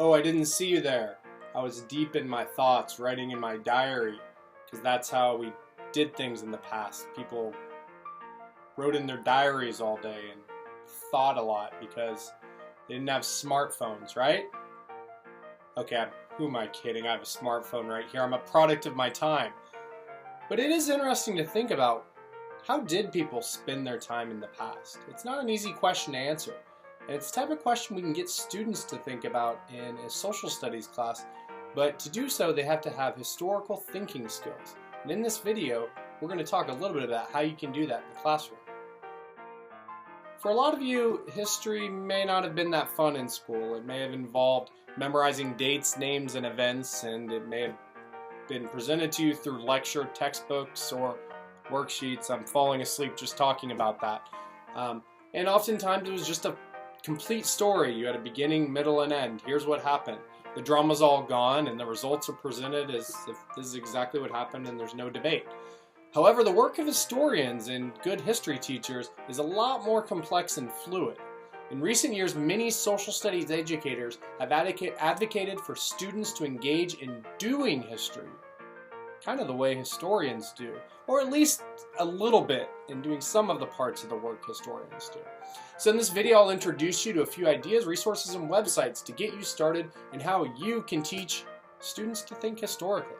Oh, I didn't see you there. I was deep in my thoughts, writing in my diary, because that's how we did things in the past. People wrote in their diaries all day and thought a lot because they didn't have smartphones, right? Okay, who am I kidding? I have a smartphone right here. I'm a product of my time. But it is interesting to think about, how did people spend their time in the past? It's not an easy question to answer. And it's the type of question we can get students to think about in a social studies class, but to do so they have to have historical thinking skills. And in this video, we're going to talk a little bit about how you can do that in the classroom. For a lot of you, history may not have been that fun in school. It may have involved memorizing dates, names, and events, and it may have been presented to you through lecture textbooks or worksheets. I'm falling asleep just talking about that. And oftentimes it was just a complete story. You had a beginning, middle, and end. Here's what happened. The drama's all gone and the results are presented as if this is exactly what happened and there's no debate. However, the work of historians and good history teachers is a lot more complex and fluid. In recent years, many social studies educators have advocated for students to engage in doing history, kind of the way historians do, or at least a little bit in doing some of the parts of the work historians do. So in this video, I'll introduce you to a few ideas, resources, and websites to get you started in how you can teach students to think historically.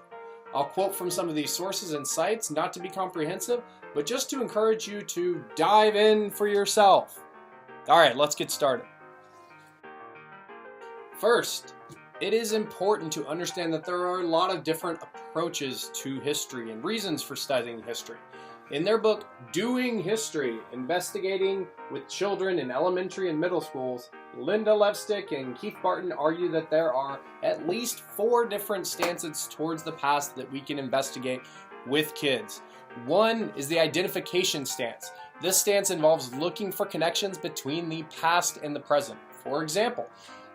I'll quote from some of these sources and sites, not to be comprehensive, but just to encourage you to dive in for yourself. All right, let's get started. First, it is important to understand that there are a lot of different approaches to history and reasons for studying history. In their book, Doing History, Investigating with Children in Elementary and Middle Schools, Linda Levstick and Keith Barton argue that there are at least 4 different stances towards the past that we can investigate with kids. One is the identification stance. This stance involves looking for connections between the past and the present. For example,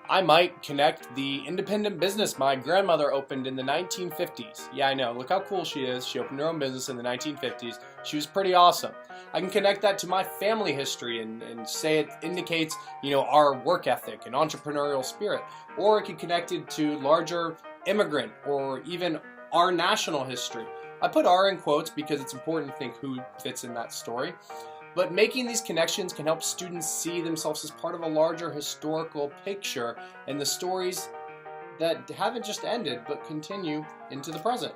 I might connect the independent business my grandmother opened in the 1950s. Yeah, I know. Look how cool she is. She opened her own business in the 1950s. She was pretty awesome. I can connect that to my family history and say it indicates, our work ethic and entrepreneurial spirit. Or it can connect it to larger immigrant or even our national history. I put "our" in quotes because it's important to think who fits in that story. But making these connections can help students see themselves as part of a larger historical picture and the stories that haven't just ended but continue into the present.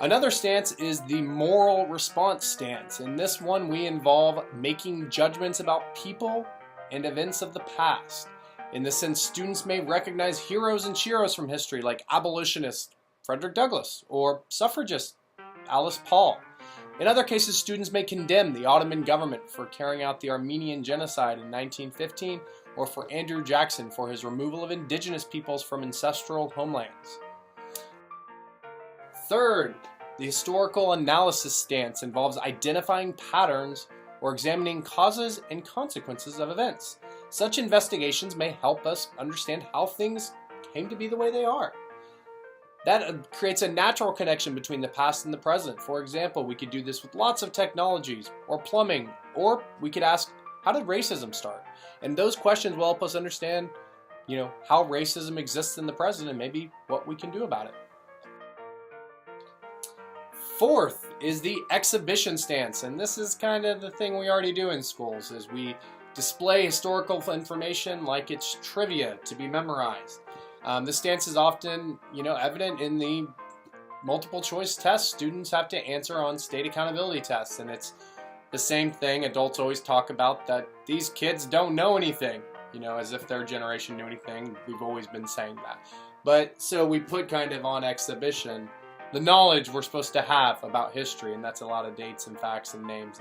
Another stance is the moral response stance. In this one, we involve making judgments about people and events of the past. In this sense, students may recognize heroes and sheroes from history like abolitionist Frederick Douglass or suffragist Alice Paul. In other cases, students may condemn the Ottoman government for carrying out the Armenian genocide in 1915, or for Andrew Jackson for his removal of indigenous peoples from ancestral homelands. Third, the historical analysis stance involves identifying patterns or examining causes and consequences of events. Such investigations may help us understand how things came to be the way they are. That creates a natural connection between the past and the present. For example, we could do this with lots of technologies or plumbing, or we could ask, how did racism start? And those questions will help us understand, how racism exists in the present and maybe what we can do about it. Fourth is the exhibition stance, and this is kind of the thing we already do in schools, is we display historical information like it's trivia to be memorized. This stance is often, evident in the multiple choice tests students have to answer on state accountability tests. And it's the same thing adults always talk about, that these kids don't know anything, as if their generation knew anything. We've always been saying that. But so we put kind of on exhibition the knowledge we're supposed to have about history, and that's a lot of dates and facts and names.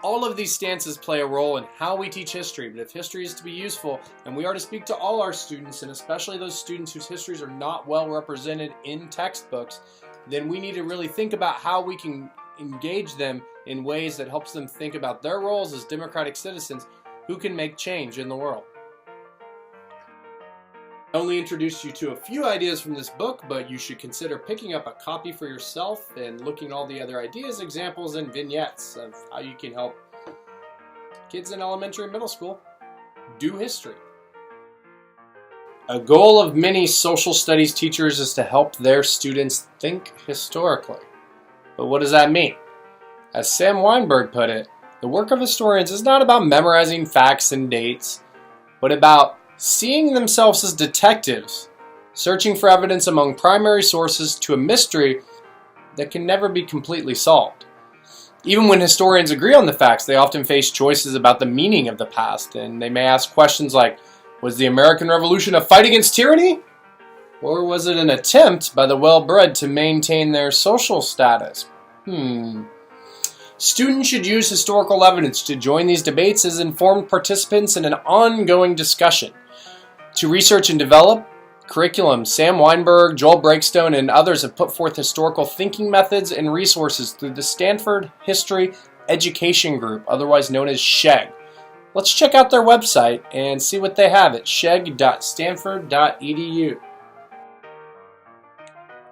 All of these stances play a role in how we teach history, but if history is to be useful, and we are to speak to all our students, and especially those students whose histories are not well represented in textbooks, then we need to really think about how we can engage them in ways that helps them think about their roles as democratic citizens who can make change in the world. I only introduced you to a few ideas from this book, but you should consider picking up a copy for yourself and looking at all the other ideas, examples, and vignettes of how you can help kids in elementary and middle school do history. A goal of many social studies teachers is to help their students think historically. But what does that mean? As Sam Weinberg put it, the work of historians is not about memorizing facts and dates, but about seeing themselves as detectives, searching for evidence among primary sources to a mystery that can never be completely solved. Even when historians agree on the facts, they often face choices about the meaning of the past, and they may ask questions like, was the American Revolution a fight against tyranny? Or was it an attempt by the well-bred to maintain their social status? Students should use historical evidence to join these debates as informed participants in an ongoing discussion. To research and develop curriculum, Sam Weinberg, Joel Breakstone, and others have put forth historical thinking methods and resources through the Stanford History Education Group, otherwise known as Sheng. Let's check out their website and see what they have at sheg.stanford.edu.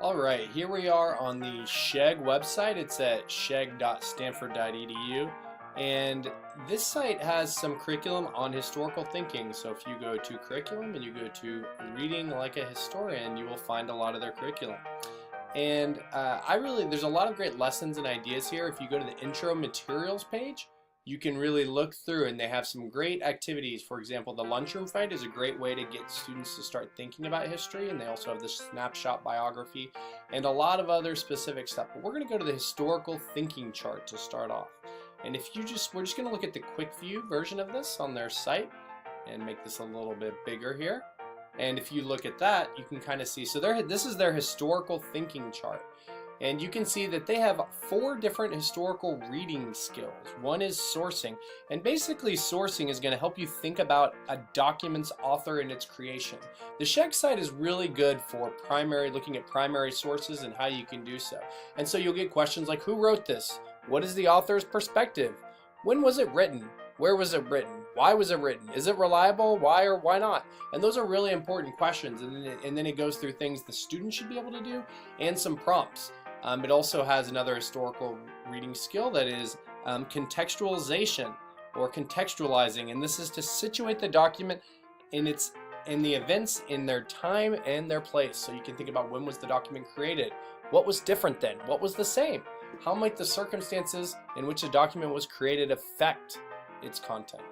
Alright, here we are on the Sheng website. It's at sheg.stanford.edu. And this site has some curriculum on historical thinking. So if you go to curriculum and you go to reading like a historian, you will find a lot of their curriculum. And there's a lot of great lessons and ideas here. If you go to the intro materials page, you can really look through, and they have some great activities. For example, the lunchroom fight is a great way to get students to start thinking about history, and they also have the snapshot biography and a lot of other specific stuff. But we're going to go to the historical thinking chart to start off. And we're just going to look at the quick view version of this on their site and make this a little bit bigger here. And if you look at that, you can kind of see, so this is their historical thinking chart. And you can see that they have 4 different historical reading skills. One is sourcing, and basically sourcing is going to help you think about a document's author and its creation. The Sheng site is really good for looking at primary sources and how you can do so. And so you'll get questions like, who wrote this? What is the author's perspective? When was it written? Where was it written? Why was it written? Is it reliable? Why or why not? And those are really important questions. And then it goes through things the student should be able to do and some prompts. It also has another historical reading skill that is contextualization or contextualizing, and this is to situate the document in the events in their time and their place. So you can think about, when was the document created? What was different then? What was the same? How might the circumstances in which a document was created affect its content?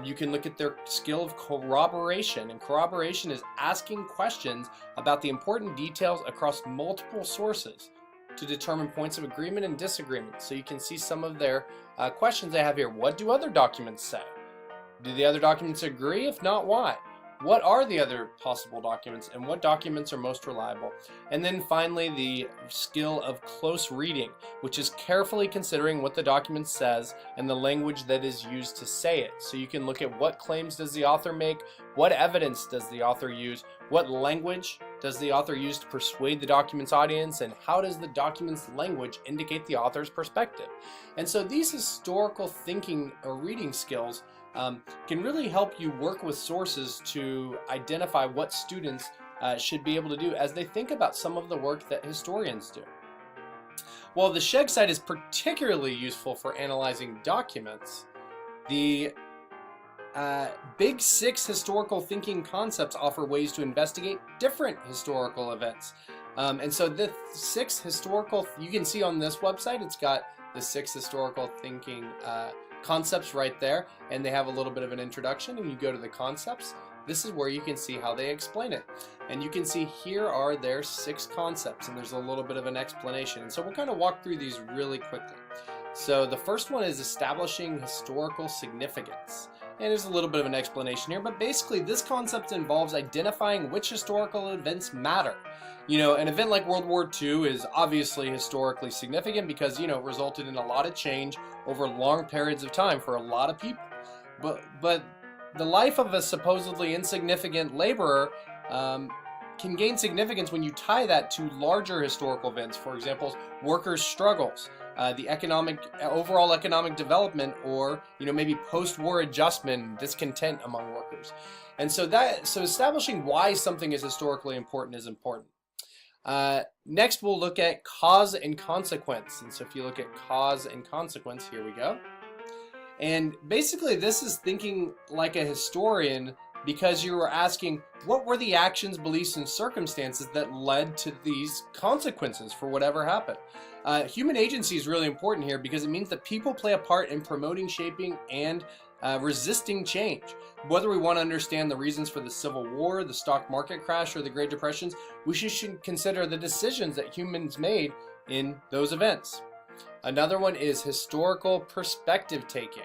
You can look at their skill of corroboration, and corroboration is asking questions about the important details across multiple sources to determine points of agreement and disagreement. So you can see some of their questions they have here. What do other documents say? Do the other documents agree? If not, why? What are the other possible documents, and what documents are most reliable? And then finally, the skill of close reading, which is carefully considering what the document says and the language that is used to say it. So you can look at what claims does the author make, what evidence does the author use, what language does the author use to persuade the document's audience, and how does the document's language indicate the author's perspective. And so these historical thinking or reading skills can really help you work with sources to identify what students should be able to do as they think about some of the work that historians do. While the Sheng site is particularly useful for analyzing documents, the Big 6 historical thinking concepts offer ways to investigate different historical events. And so the 6 historical, you can see on this website, it's got the 6 historical thinking concepts right there, and they have a little bit of an introduction, and you go to the concepts. This is where you can see how they explain it. And you can see here are their 6 concepts, and there's a little bit of an explanation. And so we'll kind of walk through these really quickly. So the first one is establishing historical significance. And there's a little bit of an explanation here, but basically this concept involves identifying which historical events matter. You know, an event like World War II is obviously historically significant because, you know, it resulted in a lot of change over long periods of time for a lot of people. But the life of a supposedly insignificant laborer can gain significance when you tie that to larger historical events. For example, workers' struggles, the overall economic development, or, you know, maybe post-war adjustment, discontent among workers. And so establishing why something is historically important is important. Next, we'll look at cause and consequence. And so if you look at cause and consequence, here we go. And basically this is thinking like a historian because you are asking, what were the actions, beliefs, and circumstances that led to these consequences for whatever happened? Human agency is really important here because it means that people play a part in promoting, shaping, and resisting change. Whether we want to understand the reasons for the Civil War, the stock market crash, or the Great Depressions, we should consider the decisions that humans made in those events. Another one is historical perspective taking.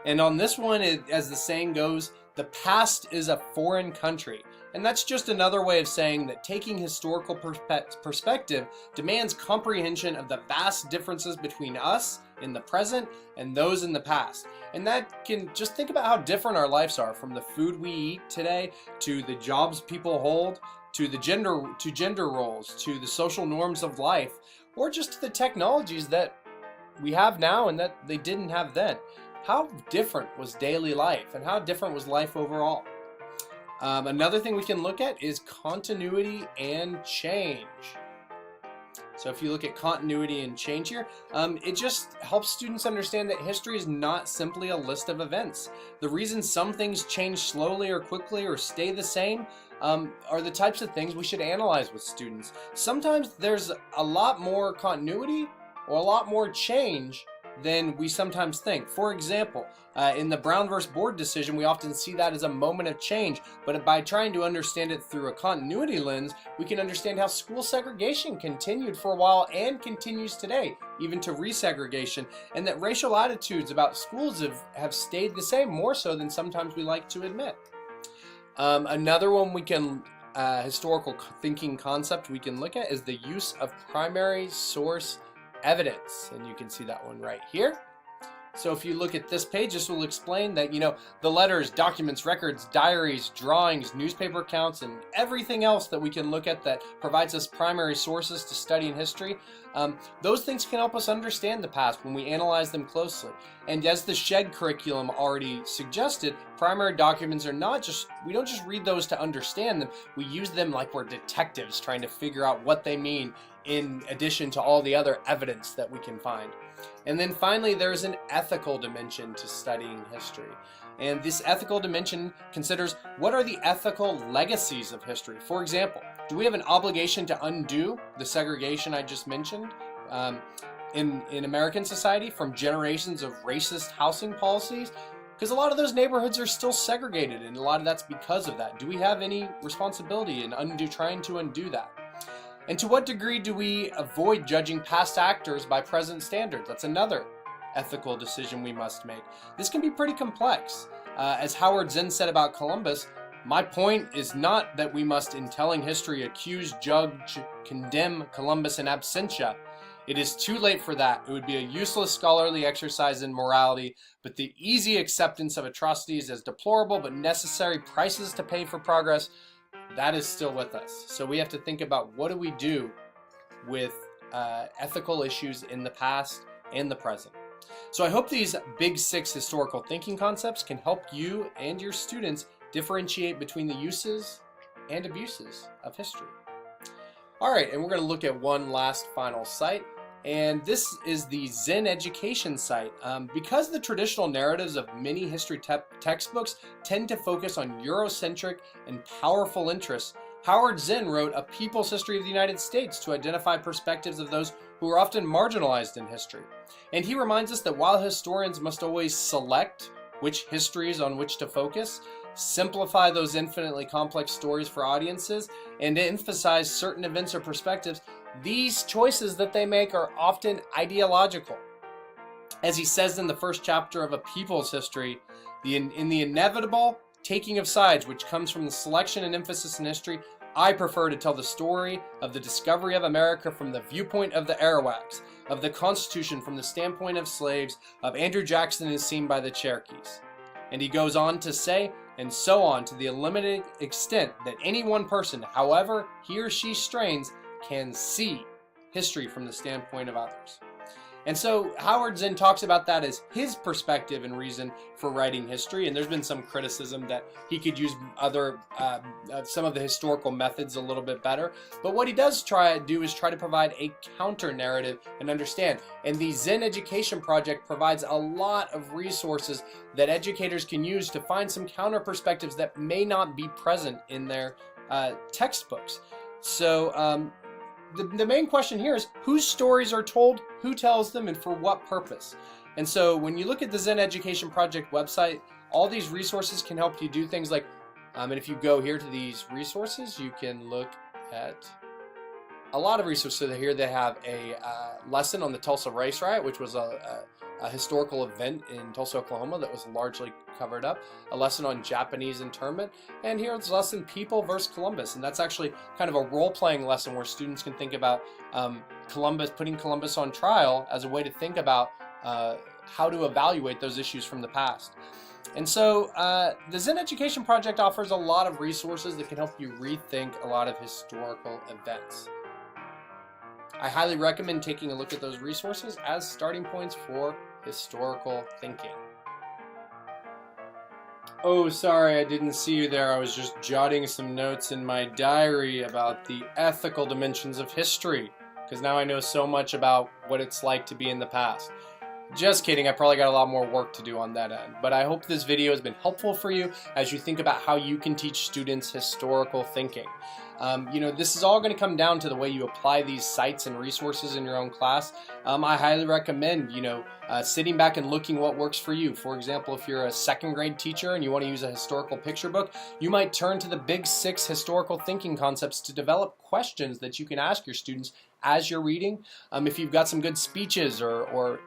And on this one, as the saying goes, the past is a foreign country. And that's just another way of saying that taking historical perspective demands comprehension of the vast differences between us in the present and those in the past. And that can just think about how different our lives are, from the food we eat today, to the jobs people hold, to the gender roles, to the social norms of life, or just to the technologies that we have now and that they didn't have then. How different was daily life, and how different was life overall? Another thing we can look at is continuity and change. So if you look at continuity and change here, it just helps students understand that history is not simply a list of events. The reason some things change slowly or quickly or stay the same are the types of things we should analyze with students. Sometimes there's a lot more continuity or a lot more change than we sometimes think. For example, in the Brown versus Board decision, we often see that as a moment of change, but by trying to understand it through a continuity lens, we can understand how school segregation continued for a while and continues today, even to resegregation, and that racial attitudes about schools have stayed the same, more so than sometimes we like to admit. Another one we can historical thinking concept we can look at is the use of primary source evidence, and you can see that one right here. So if you look at this page, this will explain that, the letters, documents, records, diaries, drawings, newspaper accounts, and everything else that we can look at that provides us primary sources to study in history, those things can help us understand the past when we analyze them closely. And as the Sheng curriculum already suggested, primary documents are we don't just read those to understand them, we use them like we're detectives trying to figure out what they mean, in addition to all the other evidence that we can find. And then finally, there's an ethical dimension to studying history. And this ethical dimension considers what are the ethical legacies of history. For example, do we have an obligation to undo the segregation I just mentioned in American society from generations of racist housing policies? Because a lot of those neighborhoods are still segregated, and a lot of that's because of that. Do we have any responsibility in trying to undo that? And to what degree do we avoid judging past actors by present standards? That's another ethical decision we must make. This can be pretty complex. As Howard Zen said about Columbus, my point is not that we must, in telling history, accuse, judge, condemn Columbus in absentia. It is too late for that. It would be a useless scholarly exercise in morality, but the easy acceptance of atrocities as deplorable but necessary prices to pay for progress, that is still with us. So we have to think about, what do we do with ethical issues in the past and the present. So I hope these big 6 historical thinking concepts can help you and your students differentiate between the uses and abuses of history. All right, and we're going to look at one last final site, and this is the Zen Education site. Because the traditional narratives of many history textbooks tend to focus on Eurocentric and powerful interests, Howard Zen wrote A People's History of the United States to identify perspectives of those who are often marginalized in history. And he reminds us that while historians must always select which histories on which to focus, simplify those infinitely complex stories for audiences, and emphasize certain events or perspectives, these choices that they make are often ideological. As he says in the first chapter of A People's History, in the inevitable taking of sides which comes from the selection and emphasis in history, I prefer to tell the story of the discovery of America from the viewpoint of the Arawaks, of the Constitution from the standpoint of slaves, of Andrew Jackson as seen by the Cherokees. And he goes on to say, and so on, to the limited extent that any one person, however he or she strains, can see history from the standpoint of others. And so Howard Zinn talks about that as his perspective and reason for writing history. And there's been some criticism that he could use some of the historical methods a little bit better. But what he does try to provide a counter narrative and understand. And the Zen Education Project provides a lot of resources that educators can use to find some counter perspectives that may not be present in their textbooks. So the main question here is whose stories are told, who tells them, and for what purpose. And so when you look at the Zen Education Project website, all these resources can help you do things like, and if you go here to these resources, you can look at a lot of resources. So here they have a lesson on the Tulsa Race Riot, which was a historical event in Tulsa, Oklahoma that was largely covered up, a lesson on Japanese internment, and here's a lesson People versus Columbus, and that's actually kind of a role-playing lesson where students can think about putting Columbus on trial as a way to think about how to evaluate those issues from the past. And so the Zen Education Project offers a lot of resources that can help you rethink a lot of historical events. I highly recommend taking a look at those resources as starting points for historical thinking. Oh, sorry, I didn't see you there. I was just jotting some notes in my diary about the ethical dimensions of history, because now I know so much about what it's like to be in the past. Just kidding, I probably got a lot more work to do on that end, but I hope this video has been helpful for you as you think about how you can teach students historical thinking. This is all going to come down to the way you apply these sites and resources in your own class. I highly recommend, sitting back and looking what works for you. For example, if you're a second grade teacher and you want to use a historical picture book, you might turn to the Big 6 historical thinking concepts to develop questions that you can ask your students as you're reading. If you've got some good speeches or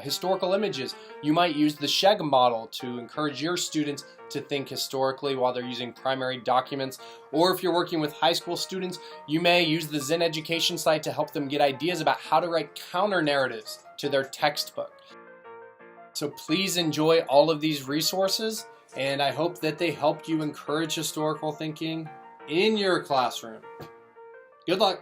historical images, you might use the Sheng model to encourage your students to think historically while they're using primary documents. Or if you're working with high school students, you may use the Zen Education site to help them get ideas about how to write counter narratives to their textbook. So please enjoy all of these resources, and I hope that they help you encourage historical thinking in your classroom. Good luck.